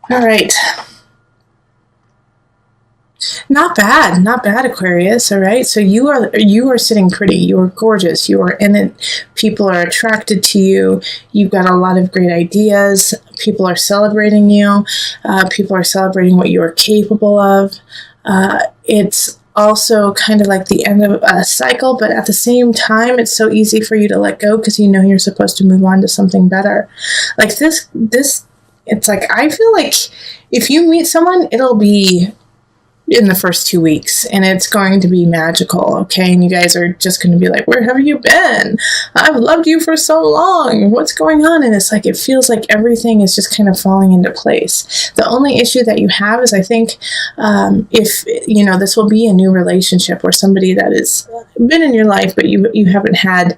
All right. Not bad, Aquarius. All right. So you are sitting pretty. You are gorgeous. You are in it. People are attracted to you. You've got a lot of great ideas. People are celebrating you. People are celebrating what you are capable of. It's also kind of like the end of a cycle, but at the same time, it's so easy for you to let go because you know you're supposed to move on to something better. Like this, it's like, I feel like if you meet someone, it'll be in the first 2 weeks and it's going to be magical. Okay. And you guys are just going to be like, where have you been? I've loved you for so long. What's going on? And it's like, it feels like everything is just kind of falling into place. The only issue that you have is, I think, if, you know, this will be a new relationship or somebody that has been in your life, but you haven't had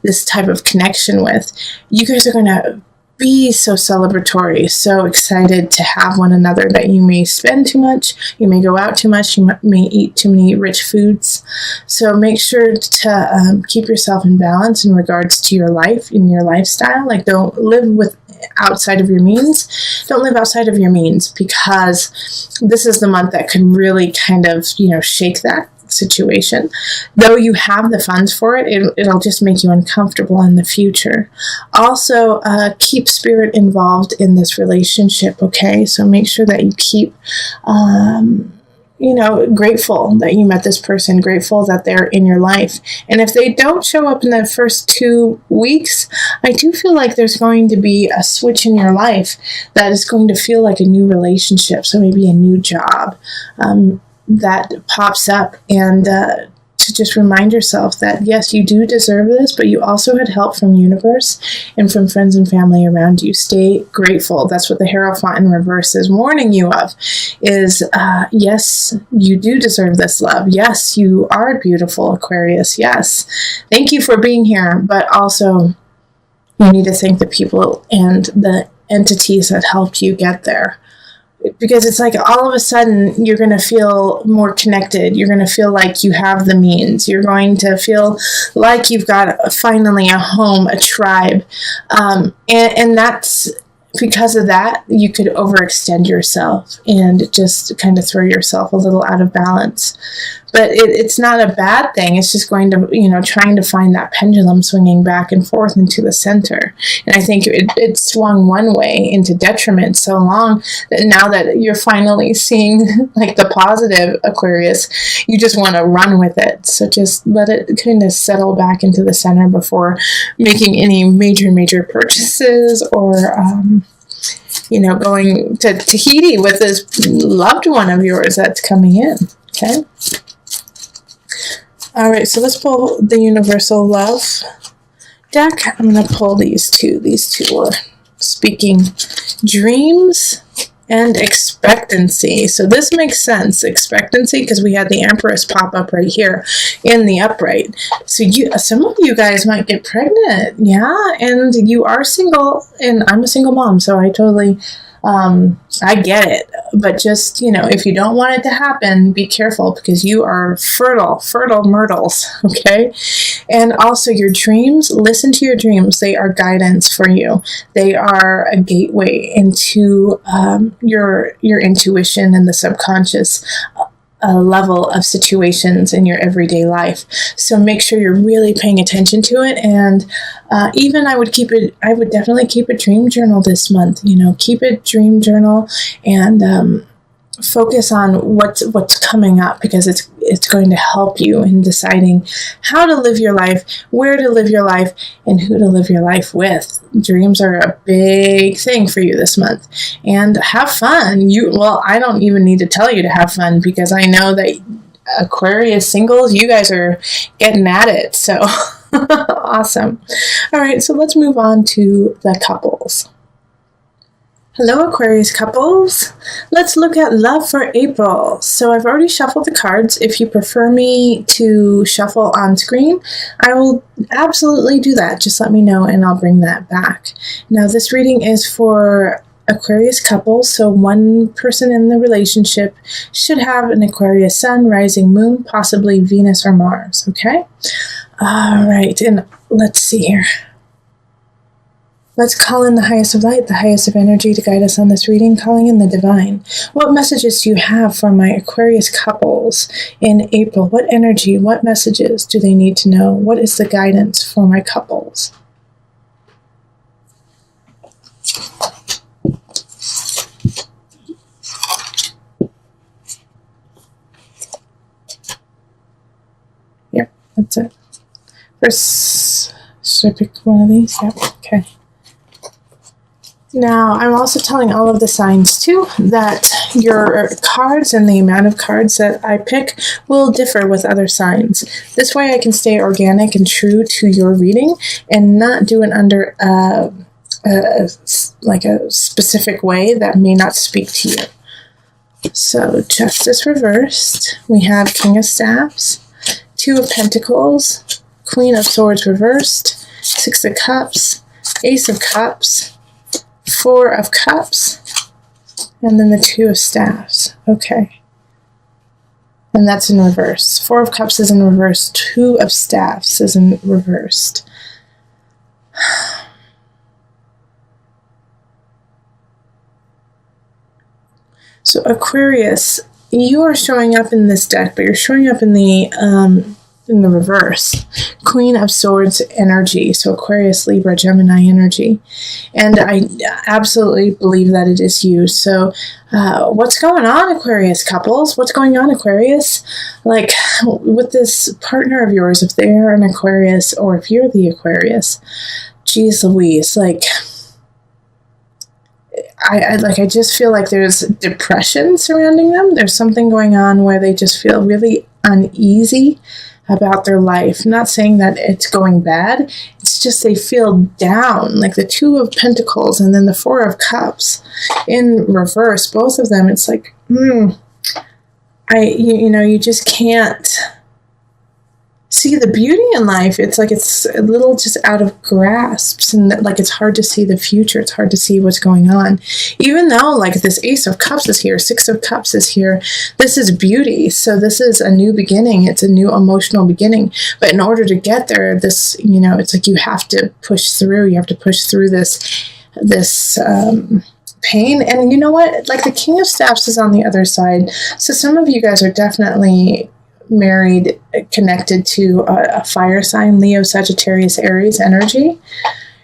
this type of connection with, you guys are going to be so celebratory, so excited to have one another that you may spend too much, you may go out too much, you may eat too many rich foods. So make sure to keep yourself in balance in regards to your life and your lifestyle. Like, don't live with outside of your means. Don't live outside of your means, because this is the month that could really kind of, you know, shake that situation. Though you have the funds for it, it'll just make you uncomfortable in the future. Also, keep spirit involved in this relationship, okay? So make sure that you keep, you know, grateful that you met this person, grateful that they're in your life. And if they don't show up in the first 2 weeks, I do feel like there's going to be a switch in your life that is going to feel like a new relationship. So maybe a new job, that pops up, and to just remind yourself that yes, you do deserve this, but you also had help from universe and from friends and family around you. Stay grateful. That's what the Hierophant in reverse is warning you of, is yes, you do deserve this love. Yes, you are beautiful, Aquarius. Yes, thank you for being here, but also you need to thank the people and the entities that helped you get there. Because it's like all of a sudden you're going to feel more connected. You're going to feel like you have the means. You're going to feel like you've got finally a home, a tribe. And that's because of that, you could overextend yourself and just kind of throw yourself a little out of balance. But it's not a bad thing. It's just going to, you know, trying to find that pendulum swinging back and forth into the center. And I think it swung one way into detriment so long that now that you're finally seeing like the positive, Aquarius, you just want to run with it. So just let it kind of settle back into the center before making any major purchases or, you know, going to Tahiti with this loved one of yours that's coming in. Okay. All right, so let's pull the Universal Love deck. I'm going to pull these two. These two are speaking dreams and expectancy. So this makes sense, expectancy, because we had the Empress pop up right here in the upright. So some of you guys might get pregnant, yeah, and you are single, and I'm a single mom, so I totally... I get it, but just, you know, if you don't want it to happen, be careful, because you are fertile myrtles, okay? And also your dreams, listen to your dreams. They are guidance for you. They are a gateway into your intuition and the subconscious level of situations in your everyday life. So make sure you're really paying attention to it. And even I would definitely keep a dream journal this month. You know, keep a dream journal and focus on what's coming up, because it's going to help you in deciding how to live your life, where to live your life, and who to live your life with. Dreams are a big thing for you this month, and have fun. I don't even need to tell you to have fun, because I know that Aquarius singles, you guys are getting at it. So awesome. All right, so let's move on to the couples. Hello, Aquarius couples. Let's look at love for April. So I've already shuffled the cards. If you prefer me to shuffle on screen, I will absolutely do that. Just let me know and I'll bring that back. Now, this reading is for Aquarius couples. So one person in the relationship should have an Aquarius sun, rising moon, possibly Venus or Mars. Okay? All right. And let's see here. Let's call in the highest of light, the highest of energy to guide us on this reading, calling in the divine. What messages do you have for my Aquarius couples in April? What energy, what messages do they need to know? What is the guidance for my couples? Yep, that's it. First, should I pick one of these? Yep, okay. Now, I'm also telling all of the signs, too, that your cards and the amount of cards that I pick will differ with other signs. This way I can stay organic and true to your reading and not do it under like a specific way that may not speak to you. So, Justice reversed. We have King of Staffs, Two of Pentacles, Queen of Swords reversed, Six of Cups, Ace of Cups, Four of Cups, and then the Two of Staffs. Okay. And that's in reverse. Four of Cups is in reverse. Two of Staffs is in reversed. So Aquarius, you are showing up in this deck, but you're showing up in the reverse. Queen of Swords energy. So Aquarius, Libra, Gemini energy. And I absolutely believe that it is you. So what's going on, Aquarius couples? What's going on, Aquarius? Like with this partner of yours, if they're an Aquarius or if you're the Aquarius, geez Louise, like I just feel like there's depression surrounding them. There's something going on where they just feel really uneasy about their life. Not saying that it's going bad. It's just they feel down, like the Two of Pentacles and then the Four of Cups in reverse. Both of them, it's like, you just can't see the beauty in life. It's like it's a little just out of grasps, and like it's hard to see the future. It's hard to see what's going on. Even though like this Ace of Cups is here, Six of Cups is here, this is beauty. So this is a new beginning. It's a new emotional beginning. But in order to get there, this, it's like you have to push through. You have to push through this pain. And you know what? Like the King of Staffs is on the other side. So some of you guys are definitely married, connected to a fire sign, Leo, Sagittarius, Aries energy,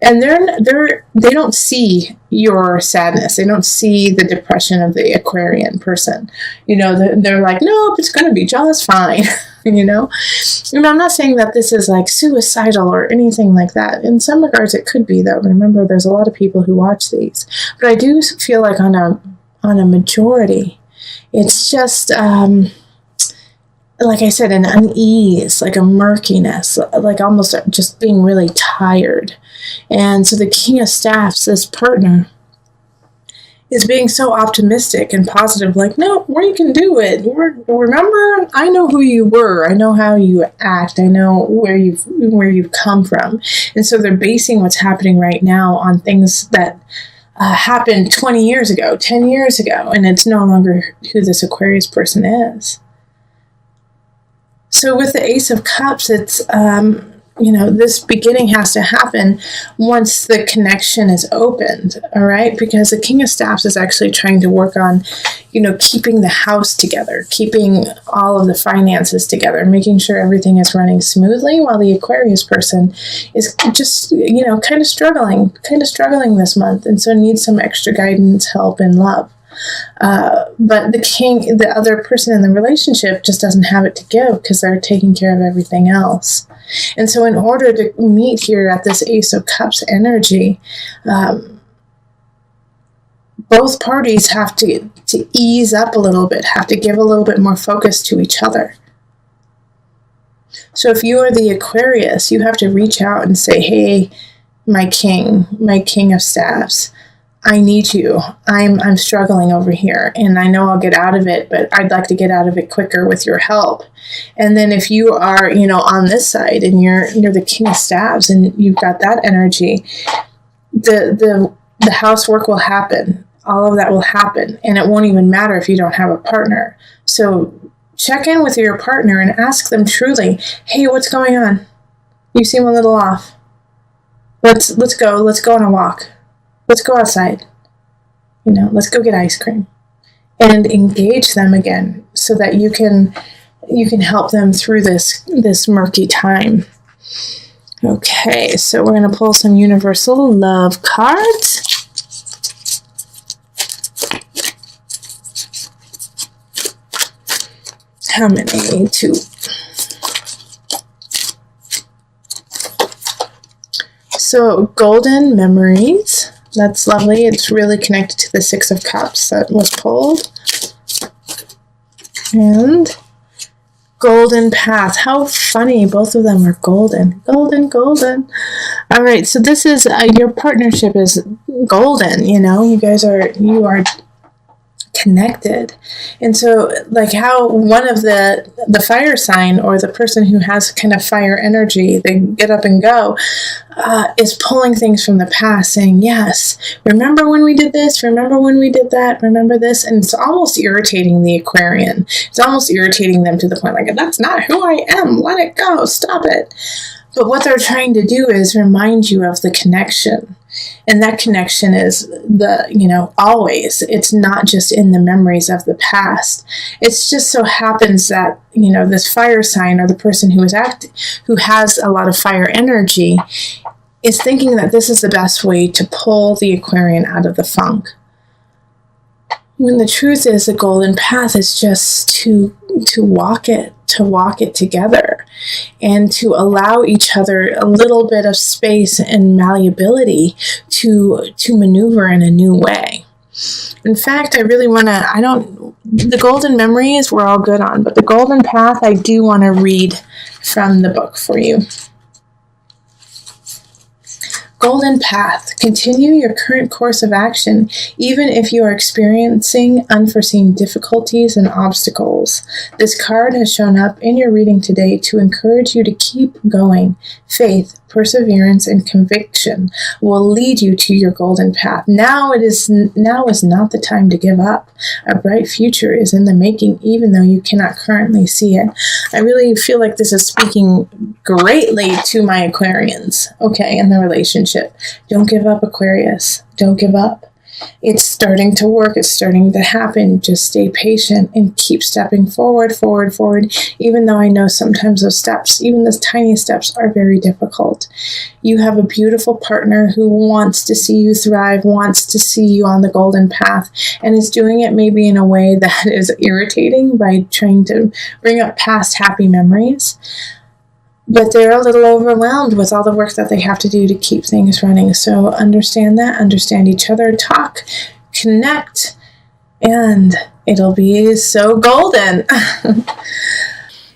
and they don't see your sadness. They don't see the depression of the Aquarian person. They're like, nope, it's going to be just fine. And I'm not saying that this is like suicidal or anything like that. In some regards, it could be, though. Remember, there's a lot of people who watch these, but I do feel like on a majority, it's just like I said, an unease, like a murkiness, like almost just being really tired. And so the King of Staffs, this partner, is being so optimistic and positive, like, no, we can do it. Remember, I know who you were. I know how you act. I know where you've come from. And so they're basing what's happening right now on things that happened 20 years ago, 10 years ago, and it's no longer who this Aquarius person is. So with the Ace of Cups, it's, this beginning has to happen once the connection is opened, all right? Because the King of Staffs is actually trying to work on, keeping the house together, keeping all of the finances together, making sure everything is running smoothly, while the Aquarius person is just, kind of struggling this month, and so needs some extra guidance, help, and love. But the other person in the relationship just doesn't have it to give because they're taking care of everything else. And so in order to meet here at this Ace of Cups energy, both parties have to ease up a little bit, have to give a little bit more focus to each other. So if you are the Aquarius, you have to reach out and say, hey, my King of Staffs, I need you. I'm struggling over here, and I know I'll get out of it, but I'd like to get out of it quicker with your help. And then if you are, on this side and you're the King of Staffs and you've got that energy, the housework will happen. All of that will happen, and it won't even matter if you don't have a partner. So check in with your partner and ask them truly, hey, what's going on? You seem a little off. Let's go. Let's go on a walk. Let's go outside. Let's go get ice cream. And engage them again so that you can help them through this murky time. Okay, so we're going to pull some universal love cards. How many? 2. So, golden memories. That's lovely. It's really connected to the 6 of Cups that was pulled. And golden path. How funny. Both of them are golden. Golden, golden. All right. So this is, your partnership is golden. You are connected. And so like how one of the fire sign, or the person who has kind of fire energy, they get up and go, is pulling things from the past, saying, yes, remember when we did this, remember when we did that, remember this. And it's almost irritating the Aquarian. It's almost irritating them to the point like, that's not who I am, let it go, stop it. But what they're trying to do is remind you of the connection. And that connection is always. It's not just in the memories of the past. It's just so happens that, this fire sign, or the person who has a lot of fire energy, is thinking that this is the best way to pull the Aquarian out of the funk. When the truth is, the golden path is just to walk it together, and to allow each other a little bit of space and malleability to maneuver in a new way. In fact, I really want to, the golden memories we're all good on, but the golden path, I do want to read from the book for you. Golden path. Continue your current course of action, even if you are experiencing unforeseen difficulties and obstacles. This card has shown up in your reading today to encourage you to keep going. Faith, perseverance, and conviction will lead you to your golden path. Now is not the time to give up. A bright future is in the making, even though you cannot currently see it. I really feel like this is speaking greatly to my Aquarians, okay, in the relationship. Don't give up, Aquarius. Don't give up. It's starting to work. It's starting to happen. Just stay patient and keep stepping forward, even though I know sometimes those steps, even those tiny steps, are very difficult. You have a beautiful partner who wants to see you thrive, wants to see you on the golden path, and is doing it maybe in a way that is irritating by trying to bring up past happy memories. But they're a little overwhelmed with all the work that they have to do to keep things running. So understand that, understand each other, talk, connect, and it'll be so golden.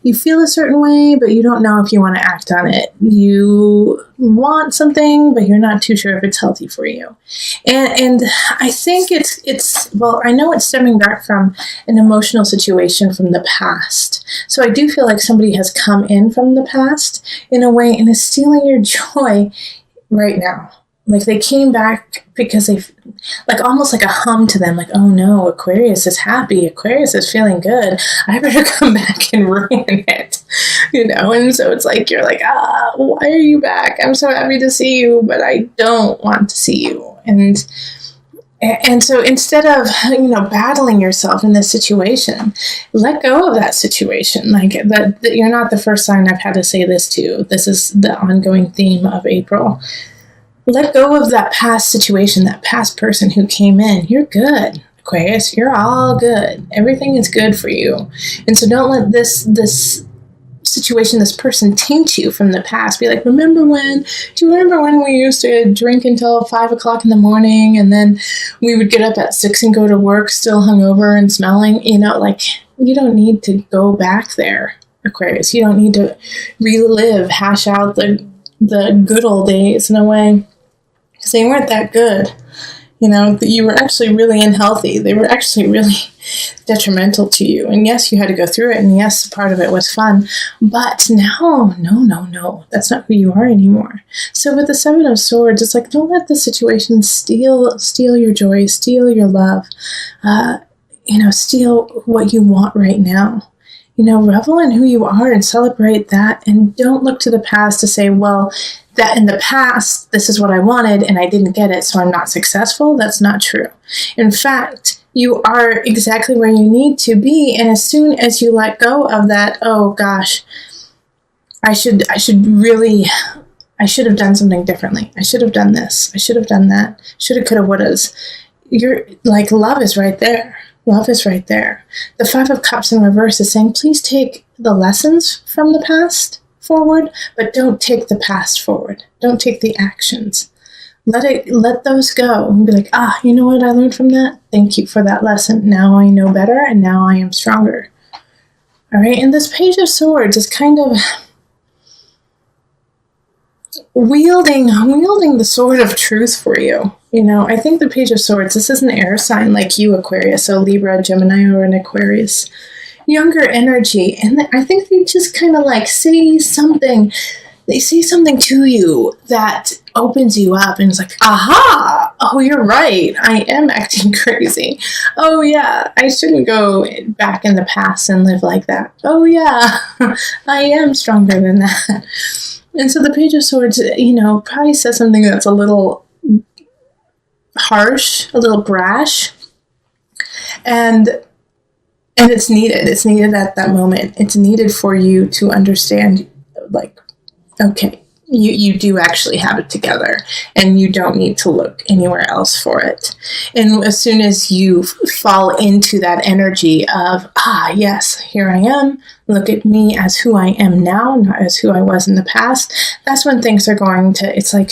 You feel a certain way, but you don't know if you want to act on it. You want something, but you're not too sure if it's healthy for you. And I think I know it's stemming back from an emotional situation from the past. So I do feel like somebody has come in from the past in a way and is stealing your joy right now. Like they came back because they, like almost like a hum to them, like, oh no, Aquarius is happy, Aquarius is feeling good, I better come back and ruin it, and so it's like, you're like, why are you back? I'm so happy to see you, but I don't want to see you. And so instead of, battling yourself in this situation, let go of that situation. Like that you're not the first sign I've had to say this to. This is the ongoing theme of April. Let go of that past situation, that past person who came in. You're good, Aquarius. You're all good. Everything is good for you. And so don't let this situation, this person, taint you from the past. Be like, do you remember when we used to drink until 5 o'clock in the morning, and then we would get up at 6 and go to work still hungover and smelling? You don't need to go back there, Aquarius. You don't need to relive, hash out the good old days in a way. Because they weren't that good. You were actually really unhealthy. They were actually really detrimental to you. And yes, you had to go through it. And yes, part of it was fun. But no. That's not who you are anymore. So with the 7 of Swords, it's like, don't let the situation steal your joy, steal your love, steal what you want right now. Revel in who you are and celebrate that. And don't look to the past to say, well, that in the past, this is what I wanted and I didn't get it, so I'm not successful. That's not true. In fact, you are exactly where you need to be. And as soon as you let go of that, oh gosh, I should have done something differently. I should have done this. I should have done that. Shoulda, coulda, wouldas. You're like, love is right there. Love is right there. The Five of Cups in reverse is saying, please take the lessons from the past forward, but don't take the past forward. Don't take the actions. Let those go and be like, you know what I learned from that? Thank you for that lesson. Now I know better and now I am stronger. All right. And this Page of Swords is kind of wielding the sword of truth for you. You know, I think the Page of Swords, this is an air sign like you, Aquarius, so Libra, Gemini, or an Aquarius. Younger energy. And I think they just kind of like say something. They say something to you that opens you up and it's like, aha, oh, you're right. I am acting crazy. Oh yeah, I shouldn't go back in the past and live like that. Oh yeah, I am stronger than that. And so the Page of Swords, you know, probably says something that's a little harsh, a little brash, and it's needed. It's needed at that moment. It's needed for you to understand, like, okay, you do actually have it together and you don't need to look anywhere else for it. And as soon as you fall into that energy of, yes, here I am, look at me as who I am now, not as who I was in the past, that's when things are going to, it's like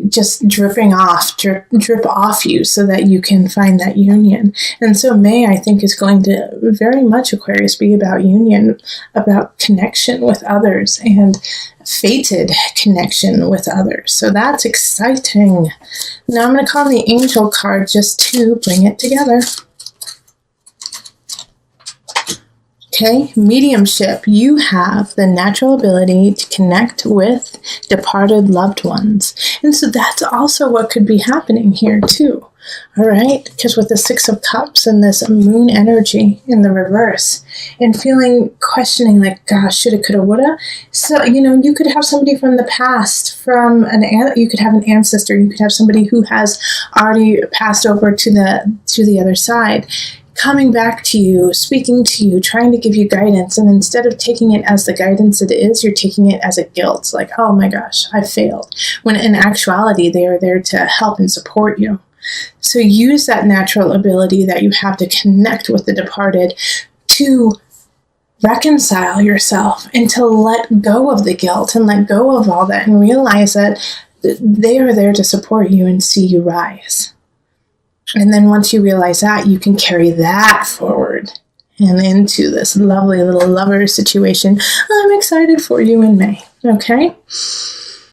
just drip off you so that you can find that union. And so May, I think, is going to very much, Aquarius, be about union, about connection with others and fated connection with others. So that's exciting. Now I'm going to call the angel card just to bring it together. Okay, mediumship. You have the natural ability to connect with departed loved ones. And so that's also what could be happening here too. All right, because with the Six of Cups and this moon energy in the reverse and questioning like, gosh, shoulda, coulda, woulda. So, you know, you could have somebody from the past, you could have an ancestor, you could have somebody who has already passed over to the other side, coming back to you, speaking to you, trying to give you guidance. And instead of taking it as the guidance it is, you're taking it as a guilt. Like, oh my gosh, I failed. When in actuality, they are there to help and support you. So use that natural ability that you have to connect with the departed to reconcile yourself and to let go of the guilt and let go of all that and realize that they are there to support you and see you rise. And then once you realize that, you can carry that forward and into this lovely little lover situation. I'm excited for you in May. Okay?